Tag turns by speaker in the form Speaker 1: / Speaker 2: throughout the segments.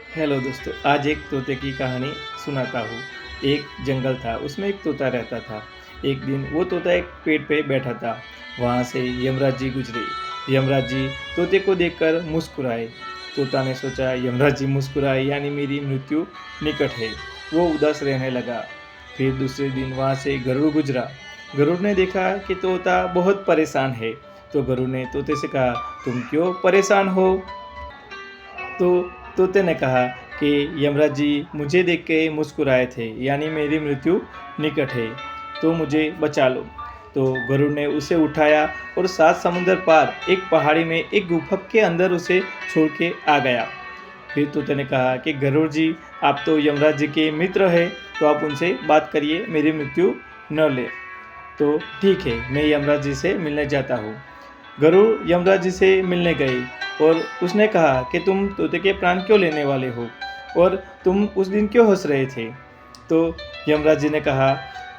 Speaker 1: Hello दोस्तों, आज एक तोते की कहानी सुनाता हूँ। एक जंगल था, उसमें एक तोता रहता था। एक दिन वो तोता एक पेड़ पे बैठा था। वहाँ से यमराज जी गुजरे। यमराज जी तोते को देखकर मुस्कुराए। तोता ने सोचा, यमराज जी मुस्कुराए यानी मेरी मृत्यु निकट है। वो उदास रहने लगा। फिर दूसरे दिन वहाँ से गरुड़ गुजरा। गरुड़ ने देखा कि तोता बहुत परेशान है। तो गरुड़ ने तोते से कहा, तुम क्यों परेशान हो? तो तोते ने कहा कि यमराज जी मुझे देख के मुस्कुराए थे यानी मेरी मृत्यु निकट है, तो मुझे बचा लो। तो गरुड़ ने उसे उठाया और 7 समुंदर पार एक पहाड़ी में एक गुफा के अंदर उसे छोड़ के आ गया। फिर तोते ने कहा कि गरुड़ जी, आप तो यमराज जी के मित्र हैं, तो आप उनसे बात करिए, मेरी मृत्यु न ले। तो ठीक है, मैं यमराज जी से मिलने जाता हूँ। गरुड़ यमराज जी से मिलने गए और उसने कहा कि तुम तोते के प्राण क्यों लेने वाले हो और तुम उस दिन क्यों हंस रहे थे? तो यमराज जी ने कहा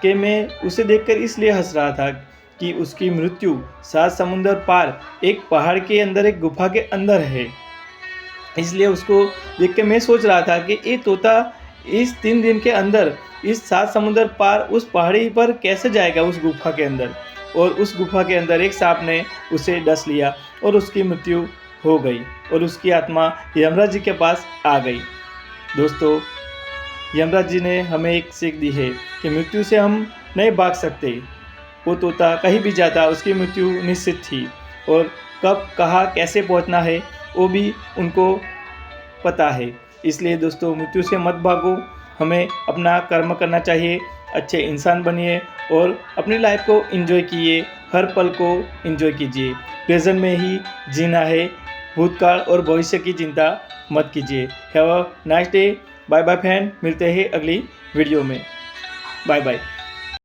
Speaker 1: कि मैं उसे देखकर इसलिए हंस रहा था कि उसकी मृत्यु 7 समुंदर पार एक पहाड़ के अंदर एक गुफा के अंदर है। इसलिए उसको देख के मैं सोच रहा था कि ये तोता इस 3 दिन के अंदर इस 7 समुंदर पार उस पहाड़ी पर कैसे जाएगा उस गुफा के अंदर। और उस गुफा के अंदर एक सांप ने उसे डस लिया और उसकी मृत्यु हो गई और उसकी आत्मा यमराज जी के पास आ गई। दोस्तों, यमराज जी ने हमें एक सीख दी है कि मृत्यु से हम नहीं भाग सकते। वो तोता कहीं भी जाता उसकी मृत्यु निश्चित थी और कब कहाँ कैसे पहुंचना है वो भी उनको पता है। इसलिए दोस्तों, मृत्यु से मत भागो, हमें अपना कर्म करना चाहिए, अच्छे इंसान बनिए और अपनी लाइफ को एंजॉय कीजिए, हर पल को एंजॉय कीजिए। प्रेजेंट में ही जीना है, भूतकाल और भविष्य की चिंता मत कीजिए। Have a nice day. Bye bye friend, मिलते हैं अगली वीडियो में। Bye bye.